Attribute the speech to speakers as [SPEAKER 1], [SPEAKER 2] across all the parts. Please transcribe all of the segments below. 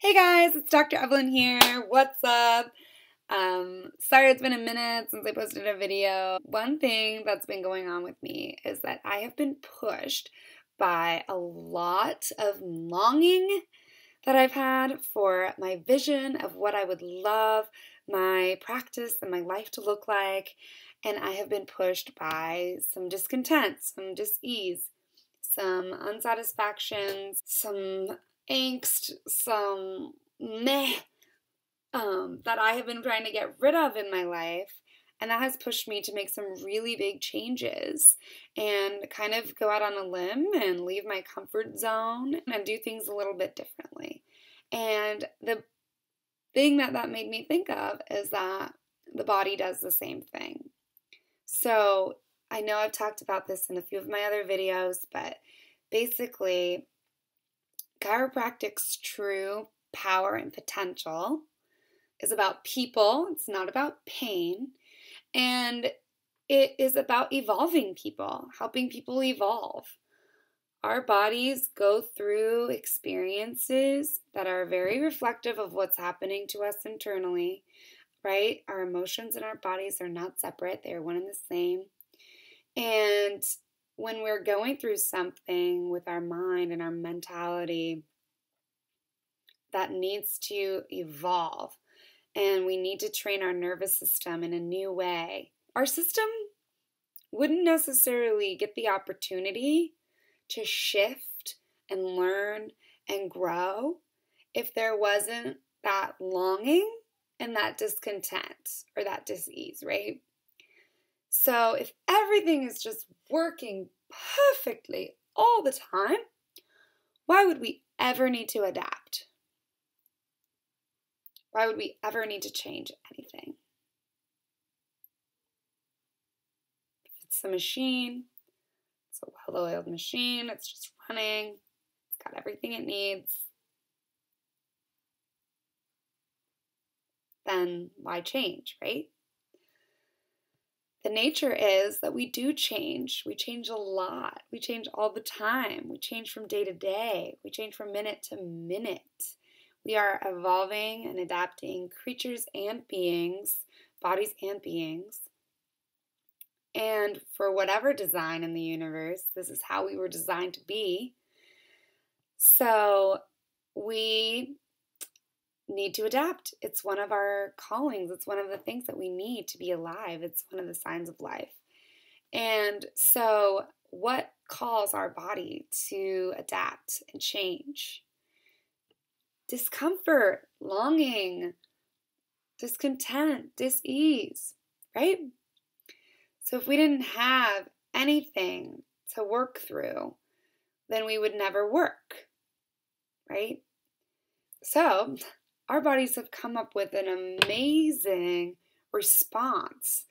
[SPEAKER 1] Hey guys, it's Dr. Evelyn here. What's up? Sorry it's been a minute since I posted a video. One thing that's been going on with me is that I have been pushed by a lot of longing that I've had for my vision of what I would love my practice and my life to look like. And I have been pushed by some discontent, some dis-ease, some unsatisfactions, some angst, some meh that I have been trying to get rid of in my life. And that has pushed me to make some really big changes and kind of go out on a limb and leave my comfort zone and do things a little bit differently. And the thing that made me think of is that the body does the same thing. So I know I've talked about this in a few of my other videos, but basically, chiropractic's true power and potential is about people. It's not about pain. And it is about evolving people, helping people evolve. Our bodies go through experiences that are very reflective of what's happening to us internally, right? Our emotions and our bodies are not separate. They are one and the same. And when we're going through something with our mind and our mentality that needs to evolve, and we need to train our nervous system in a new way, our system wouldn't necessarily get the opportunity to shift and learn and grow if there wasn't that longing and that discontent or that dis-ease, right? So if everything is just working perfectly all the time, why would we ever need to adapt? Why would we ever need to change anything? If it's a machine, it's a well-oiled machine, it's just running, it's got everything it needs, then why change, right? The nature is that we do change. We change a lot. We change all the time. We change from day to day. We change from minute to minute. We are evolving and adapting creatures and beings, bodies and beings. And for whatever design in the universe, this is how we were designed to be. So we need to adapt. It's one of our callings. It's one of the things that we need to be alive. It's one of the signs of life. And so what calls our body to adapt and change? Discomfort, longing, discontent, dis-ease, right? So if we didn't have anything to work through, then we would never work, right? So our bodies have come up with an amazing response,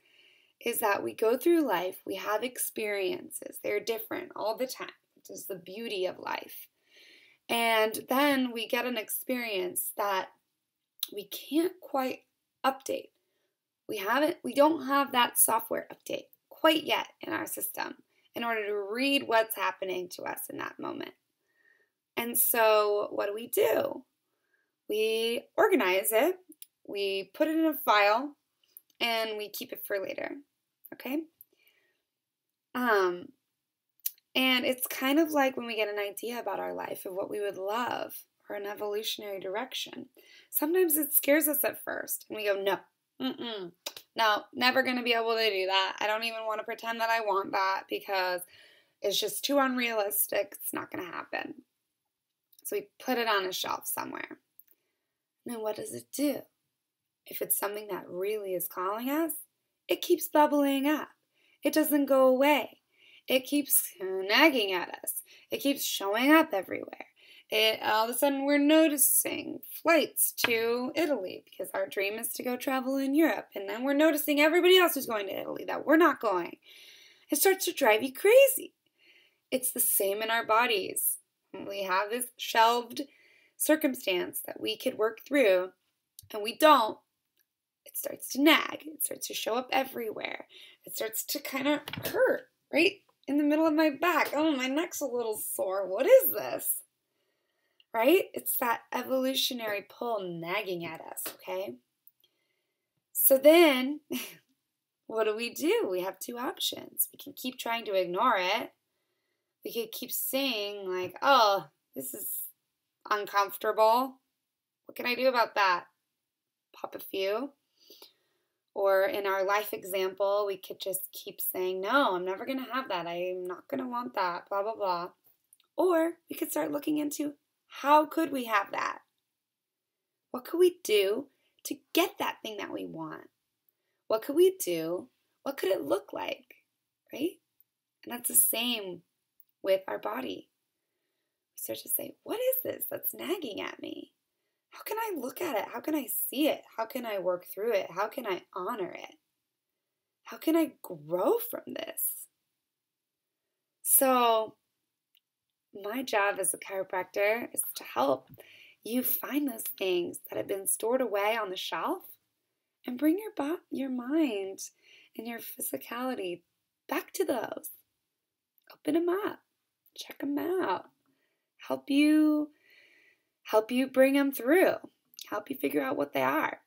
[SPEAKER 1] is that we go through life, we have experiences, they're different all the time, which is the beauty of life. And then we get an experience that we can't quite update. We don't have that software update quite yet in our system in order to read what's happening to us in that moment. And so what do? We organize it, we put it in a file, and we keep it for later, okay? And it's kind of like when we get an idea about our life of what we would love or an evolutionary direction. Sometimes it scares us at first, and we go, no, never going to be able to do that. I don't even want to pretend that I want that because it's just too unrealistic. It's not going to happen. So we put it on a shelf somewhere. And then what does it do? If it's something that really is calling us, it keeps bubbling up. It doesn't go away. It keeps nagging at us. It keeps showing up everywhere. All of a sudden we're noticing flights to Italy because our dream is to go travel in Europe. And then we're noticing everybody else who's going to Italy that we're not going. It starts to drive you crazy. It's the same in our bodies. We have this shelved circumstance that we could work through, and we don't. It starts to nag. It starts to show up everywhere. It starts to kind of hurt, right in the middle of my back. Oh, my neck's a little sore. What is this? right? It's that evolutionary pull nagging at us, okay? So then, what do? We have two options. We can keep trying to ignore it. We could keep saying, like, oh, this is uncomfortable. What can I do about that? Pop a few. Or in our life example, we could just keep saying, no, I'm never going to have that. I'm not going to want that, blah, blah, blah. Or we could start looking into, how could we have that? What could we do to get that thing that we want? What could we do? What could it look like? Right? And that's the same with our body. We start to say, what is this that's nagging at me? How can I look at it? How can I see it? How can I work through it? How can I honor it? How can I grow from this? So, my job as a chiropractor is to help you find those things that have been stored away on the shelf and bring your mind and your physicality back to those. Open them up. Check them out. Help you bring them through. Help you figure out what they are.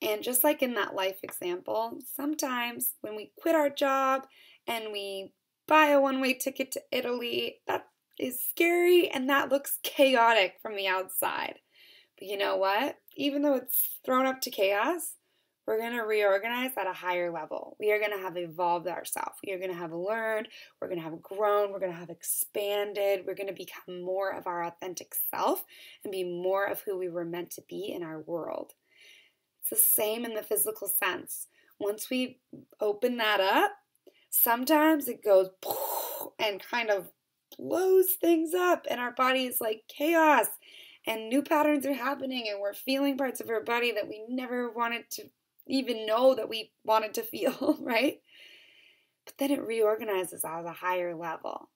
[SPEAKER 1] And just like in that life example, sometimes when we quit our job and we buy a one-way ticket to Italy, that is scary and that looks chaotic from the outside. But you know what? Even though it's thrown up to chaos, we're going to reorganize at a higher level. We are going to have evolved ourselves. We are going to have learned. We're going to have grown. We're going to have expanded. We're going to become more of our authentic self and be more of who we were meant to be in our world. It's the same in the physical sense. Once we open that up, sometimes it goes and kind of blows things up, and our body is like chaos, and new patterns are happening, and we're feeling parts of our body that we never wanted to even know that we wanted to feel, right? But then it reorganizes at a higher level,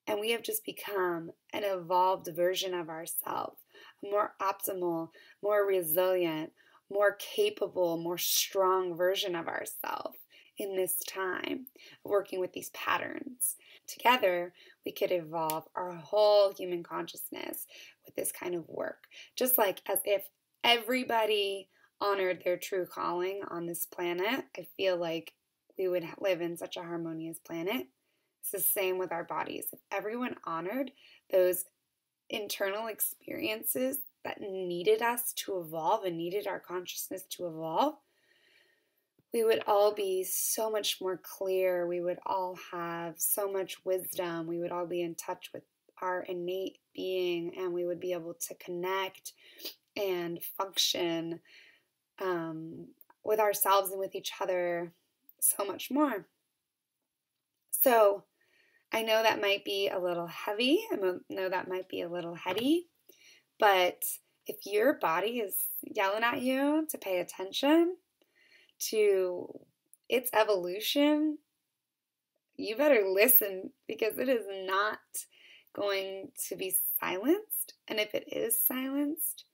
[SPEAKER 1] and we have just become an evolved version of ourselves, a more optimal, more resilient, more capable, more strong version of ourselves in this time, working with these patterns. Together, we could evolve our whole human consciousness with this kind of work. Just like as if everybody honored their true calling on this planet, I feel like we would live in such a harmonious planet. It's the same with our bodies. If everyone honored those internal experiences that needed us to evolve and needed our consciousness to evolve, we would all be so much more clear. We would all have so much wisdom. We would all be in touch with our innate being, and we would be able to connect and function with ourselves and with each other so much more. So I know that might be a little heavy. I know that might be a little heady, but if your body is yelling at you to pay attention to its evolution, you better listen, because it is not going to be silenced. And if it is silenced,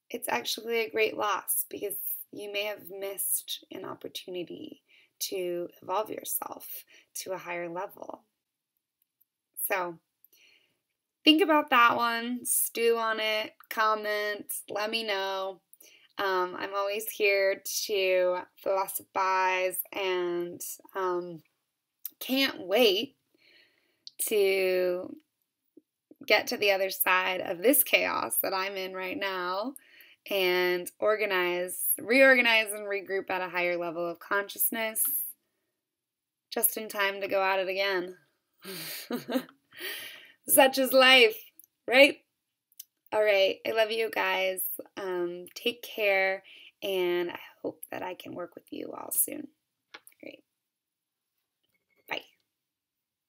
[SPEAKER 1] it's actually a great loss, because you may have missed an opportunity to evolve yourself to a higher level. So think about that one, stew on it, comment, let me know. I'm always here to philosophize, and can't wait to get to the other side of this chaos that I'm in right now and reorganize and regroup at a higher level of consciousness, just in time to go at it again. Such is life, right? All right, I love you guys. Take care, and I hope that I can work with you all soon. Great.